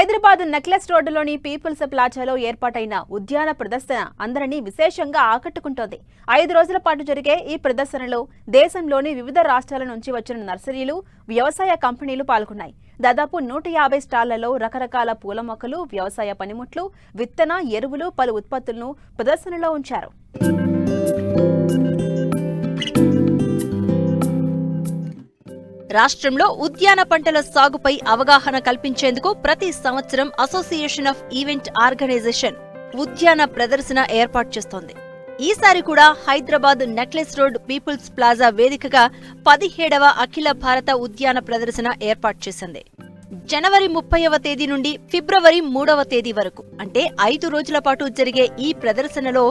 Hyderabad necklace రోడ్డులోని peoples ప్లాజాలో ఏర్పాటైన ఉద్యాన ప్రదర్శన అందరినీ విశేషంగా ఆకట్టుకుంటోంది. 5 రోజుల పాటు జరిగే ఈ ప్రదర్శనలో దేశంలోని వివిధ రాష్ట్రాల నుంచి వచ్చిన నర్సరీలు, వ్యవసాయ కంపెనీలు పాల్గొన్నాయి. దాదాపు 150 స్టాళ్లలో రకరకాల పూల మొక్కలు, వ్యవసాయ పనిముట్లు, విత్తన, ఎరువులు, పలు ఉత్పత్తులను ప్రదర్శనలో ఉంచారు. రాష్ట్రంలో ఉద్యాన పంటల సాగుపై అవగాహన కల్పించేందుకు ప్రతి సంవత్సరం అసోసియేషన్ ఆఫ్ ఈవెంట్ ఆర్గనైజేషన్ ఉద్యాన ప్రదర్శన ఏర్పాటు చేస్తోంది. ఈసారి కూడా Hyderabad necklace road people's plaza వేదికగా 17వ అఖిల భారత ఉద్యాన ప్రదర్శన ఏర్పాటు చేసింది. జనవరి 30వ తేదీ నుండి ఫిబ్రవరి 3వ తేదీ వరకు అంటే 5 రోజుల పాటు జరిగే ఈ ప్రదర్శనలో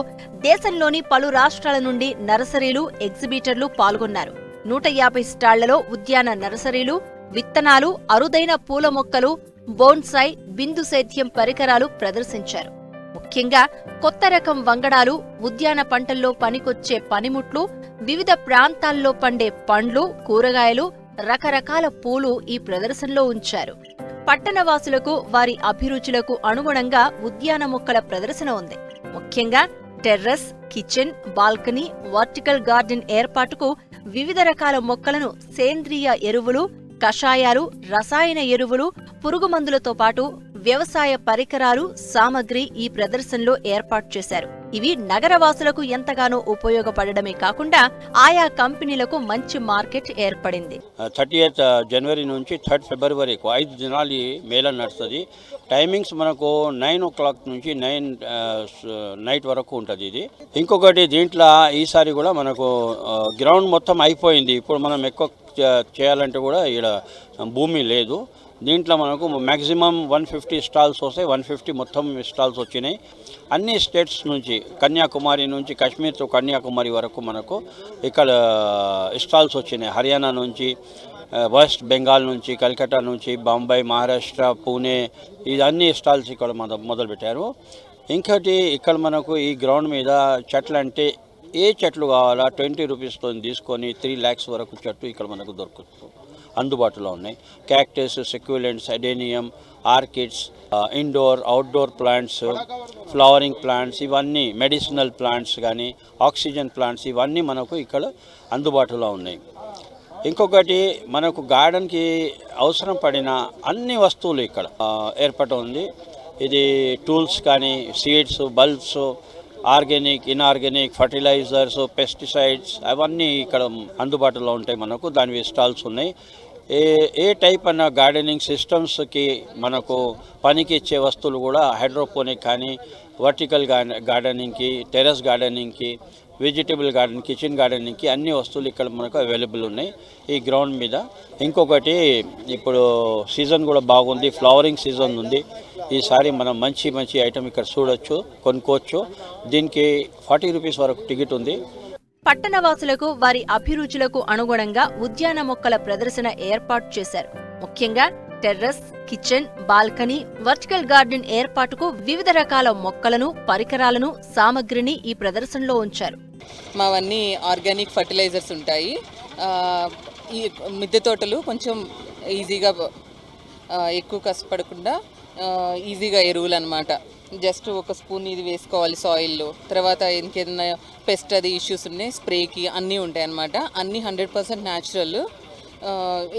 దేశంలోని పలు రాష్ట్రాల నుండి నర్సరీలు, ఎగ్జిబిటర్లు పాల్గొన్నారు. 150 స్టాళ్లలో ఉద్యాన నర్సరీలు, విత్తనాలు, అరుదైన పూల మొక్కలు, బోన్సాయ్, బిందు సేద్యం పరికరాలు ప్రదర్శించారు. ముఖ్యంగా కొత్త రకం వంగడాలు, ఉద్యాన పంటల్లో పనికొచ్చే పనిముట్లు, వివిధ ప్రాంతాల్లో పండే పండ్లు, కూరగాయలు, రకరకాల పూలు ఈ ప్రదర్శనలో ఉంచారు. పట్టణవాసులకు వారి అభిరుచులకు అనుగుణంగా ఉద్యాన మొక్కల ప్రదర్శన ఉంది. ముఖ్యంగా terrace, kitchen, balcony, vertical garden ఏర్పాటుకు వివిధ రకాల మొక్కలను సేంద్రియ ఎరువులు, కషాయాలు, రసాయన ఎరువులు, పురుగుమందులతో పాటు వ్యవసాయ పరికరాలు, సామగ్రి ఈ ప్రదర్శనలో ఏర్పాటు చేశారు. ఇవి నగరవాసులకు ఎంతగానో ఉపయోగపడడమే కాకుండా ఆయా కంపెనీలకు మంచి మార్కెట్ ఏర్పడింది. 30th జనవరి నుంచి 3rd ఫిబ్రవరి వరకు 5 దినాలు మేళా నడుస్తుంది. టైమింగ్స్ మనకు 9 o'clock నుంచి 9 నైట్ వరకు ఉంటుంది. ఇది ఇంకొకటి దీంట్లో ఈసారి కూడా మనకు గ్రౌండ్ మొత్తం అయిపోయింది. ఇప్పుడు మనం ఎక్కువ చేయాలంటే కూడా ఇక్కడ భూమి లేదు. దీంట్లో మనకు మ్యాక్సిమం 150 స్టాల్స్ వస్తాయి. 150 మొత్తం స్టాల్స్ వచ్చినాయి. అన్ని స్టేట్స్ నుంచి, కన్యాకుమారి నుంచి కాశ్మీర్ టు కన్యాకుమారి వరకు మనకు ఇక్కడ స్టాల్స్ వచ్చినాయి. హర్యానా నుంచి, వెస్ట్ బెంగాల్ నుంచి, కలకత్తా నుంచి, బాంబే, మహారాష్ట్ర, పూణే, ఇదన్నీ స్టాల్స్ ఇక్కడ మొదలుపెట్టారు. ఇంకోటి ఇక్కడ మనకు ఈ గ్రౌండ్ మీద చెట్లు అంటే ఏ చెట్లు కావాలా 20 రూపీస్తో తీసుకొని 3 lakhs వరకు చెట్లు ఇక్కడ మనకు దొరుకుతుంది, అందుబాటులో ఉన్నాయి. Cactus, succulents, adenium, orchids, indoor, outdoor plants, flowering plants, ఇవన్నీ మెడిసినల్ ప్లాంట్స్ కానీ ఆక్సిజన్ ప్లాంట్స్ ఇవన్నీ మనకు ఇక్కడ అందుబాటులో ఉన్నాయి. ఇంకొకటి మనకు గార్డెన్కి అవసరం పడిన అన్ని వస్తువులు ఇక్కడ ఏర్పాటు ఉంది. ఇది టూల్స్ కానీ, seeds, bulbs, organic, inorganic, fertilisers, pesticides అవన్నీ ఇక్కడ అందుబాటులో ఉంటాయి. మనకు దాని స్టాల్స్ ఉన్నాయి. ఏ టైప్ అన్న గార్డెనింగ్ సిస్టమ్స్కి మనకు పనికి ఇచ్చే వస్తువులు కూడా హైడ్రోపోనిక్ కానీ, వర్టికల్ గార్డెనింగ్కి, టెర్రస్ గార్డెనింగ్కి, వెజిటబుల్ గార్డెన్, కిచెన్ గార్డెనింగ్కి అన్ని వస్తువులు ఇక్కడ మనకు అవైలబుల్ ఉన్నాయి ఈ గ్రౌండ్ మీద. ఇంకొకటి ఇప్పుడు సీజన్ కూడా బాగుంది, ఫ్లవరింగ్ సీజన్ ఉంది. ఈసారి మనం మంచి మంచి ఐటమ్ ఇక్కడ చూడొచ్చు, కొనుక్కోవచ్చు. దీనికి 40 రూపీస్ వరకు టికెట్ ఉంది. పట్టణవాసులకు వారి అభిరుచులకు అనుగుణంగా ఉద్యాన మొక్కల ప్రదర్శన ఏర్పాటు చేశారు. ముఖ్యంగా terrace, kitchen, balcony, vertical garden ఏర్పాటుకు వివిధ రకాల మొక్కలను, పరికరాలను, సామగ్రిని ఈ ప్రదర్శనలో ఉంచారు. మావన్నీ ఆర్గానిక్ ఫర్టిలైజర్స్ ఉంటాయి. ఈ మిద్దె తోటలు కొంచెం ఈజీగా, ఎక్కువ కష్టపడకుండా ఈజీగా ఎరువులు అనమాట. జస్ట్ ఒక స్పూన్ ఇది వేసుకోవాలి సాయిల్లో. తర్వాత ఇంకేదైనా పెస్ట్ అది ఇష్యూస్ ఉన్నాయి స్ప్రేకి అన్నీ ఉంటాయి అన్నమాట. అన్నీ 100% న్యాచురల్,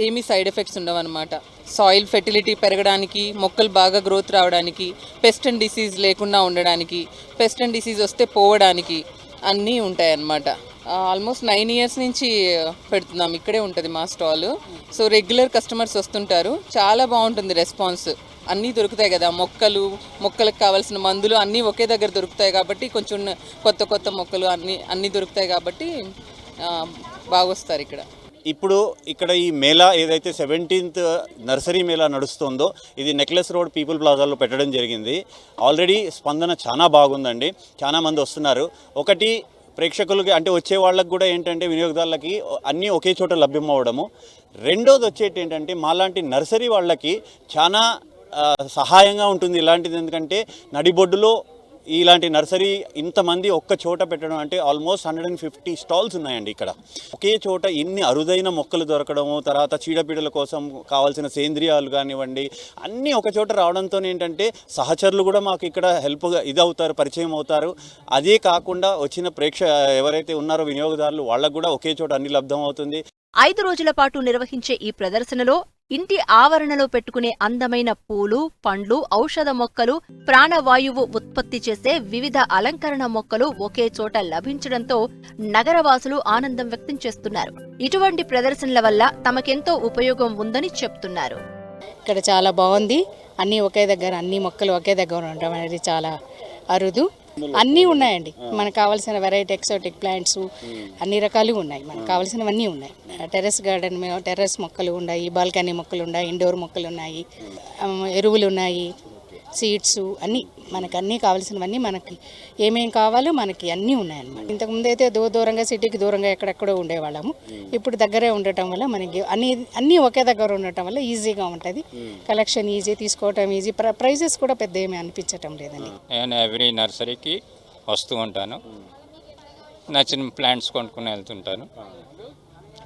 ఏమీ సైడ్ ఎఫెక్ట్స్ ఉండవు అనమాట. సాయిల్ ఫెర్టిలిటీ పెరగడానికి, మొక్కలు బాగా గ్రోత్ రావడానికి, పెస్ట్ అండ్ డిసీజ్ లేకుండా ఉండడానికి, పెస్ట్ అండ్ డిసీజ్ వస్తే పోవడానికి అన్నీ ఉంటాయి అన్నమాట. ఆల్మోస్ట్ 9 years నుంచి పెడుతున్నాం, ఇక్కడే ఉంటుంది మా స్టాల్. సో రెగ్యులర్ కస్టమర్స్ వస్తుంటారు. చాలా బాగుంటుంది రెస్పాన్స్. అన్నీ దొరుకుతాయి కదా, మొక్కలకు కావాల్సిన మందులు అన్నీ ఒకే దగ్గర దొరుకుతాయి కాబట్టి, కొంచెం కొత్త మొక్కలు అన్నీ దొరుకుతాయి కాబట్టి బాగా వస్తారు ఇక్కడ. ఇప్పుడు ఇక్కడ ఈ మేళా ఏదైతే 17th నర్సరీ మేళా నడుస్తుందో ఇది నెక్లెస్ రోడ్ పీపుల్ ప్లాజాలో పెట్టడం జరిగింది. ఆల్రెడీ స్పందన చాలా బాగుందండి, చాలా మంది వస్తున్నారు. ఒకటి ప్రేక్షకులకి అంటే వచ్చే వాళ్ళకి కూడా ఏంటంటే వినియోగదారులకి అన్నీ ఒకే చోట లభ్యం అవ్వడము. రెండోది వచ్చేటి ఏంటంటే మాలాంటి నర్సరీ వాళ్ళకి చాలా సహాయంగా ఉంటుంది ఇలాంటిది. ఎందుకంటే నడిబొడ్డులో ఇలాంటి నర్సరీ ఇంతమంది ఒక్క చోట పెట్టడం అంటే ఆల్మోస్ట్ 150 స్టాల్స్ ఉన్నాయండి ఇక్కడ. ఒకే చోట ఇన్ని అరుదైన మొక్కలు దొరకడము, తర్వాత చీడపీడల కోసం కావాల్సిన సేంద్రియాలు కానివ్వండి అన్నీ ఒక చోట రావడంతో ఏంటంటే సహచరులు కూడా మాకు ఇక్కడ హెల్ప్గా అవుతారు, పరిచయం అవుతారు. అదే కాకుండా వచ్చిన ఎవరైతే ఉన్నారో వినియోగదారులు వాళ్ళకు కూడా ఒకే చోట అన్ని లబ్ధం అవుతుంది. 5 రోజుల పాటు నిర్వహించే ఈ ప్రదర్శనలో ఇంటి ఆవరణలో పెట్టుకునే అందమైన పూలు, పండ్లు, ఔషధ మొక్కలు, ప్రాణవాయువు ఉత్పత్తి చేసే వివిధ అలంకరణ మొక్కలు ఒకే చోట లభించడంతో నగరవాసులు ఆనందం వ్యక్తం చేస్తున్నారు. ఇటువంటి ప్రదర్శనల వల్ల తమకెంతో ఉపయోగం ఉందని చెప్తున్నారు. ఇక్కడ చాలా బాగుంది. అన్నీ ఒకే దగ్గర, అన్ని మొక్కలు ఒకే దగ్గర ఉండడం అనేది చాలా అరుదు. అన్నీ ఉన్నాయండి, మనకు కావాల్సిన వెరైటీ ఎక్సోటిక్ ప్లాంట్స్ అన్ని రకాలు ఉన్నాయి, మనకు కావాల్సినవన్నీ ఉన్నాయి. టెర్రస్ గార్డెన్ టెర్రస్ మొక్కలు ఉన్నాయి, బాల్కనీ మొక్కలు ఉన్నాయి, ఇండోర్ మొక్కలు ఉన్నాయి, ఎరువులు ఉన్నాయి, సీడ్స్ అన్నీ మనకు అన్నీ కావాల్సినవన్నీ మనకి ఏమేం కావాలో మనకి అన్నీ ఉన్నాయన్నమాట. ఇంతకుముందు అయితే దూరంగా సిటీకి దూరంగా ఎక్కడెక్కడో ఉండేవాళ్ళము. ఇప్పుడు దగ్గరే ఉండటం వల్ల మనకి అన్నీ ఒకే దగ్గర ఉండటం వల్ల ఈజీగా ఉంటుంది. కలెక్షన్ ఈజీ, తీసుకోవటం ఈజీ, ప్రైజెస్ కూడా పెద్ద ఏమీ అనిపించటం లేదండి. నేను ఎవ్రీ నర్సరీకి వస్తూ ఉంటాను, నచ్చిన ప్లాంట్స్ కొనుక్కుని వెళ్తుంటాను.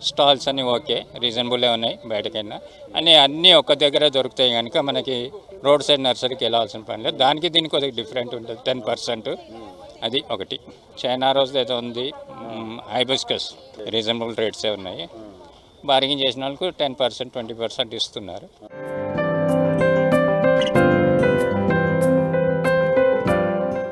స్టాల్స్ అన్నీ ఓకే, రీజనబుల్లే ఉన్నాయి. బయటకైనా అన్నీ ఒక దగ్గర దొరుకుతాయి కనుక మనకి రోడ్ సైడ్ నర్సరీకి వెళ్ళాల్సిన పని లేదు. దానికి దీనికి కొద్దిగా డిఫరెంట్ ఉంటుంది, 10%. అది ఒకటి. చైనా రోజ్ ఏదో ఉంది, హైబిస్కస్ రీజనబుల్ రేట్సే ఉన్నాయి. బార్గెన్ చేసిన వాళ్ళకు 10%, 20% ఇస్తున్నారు.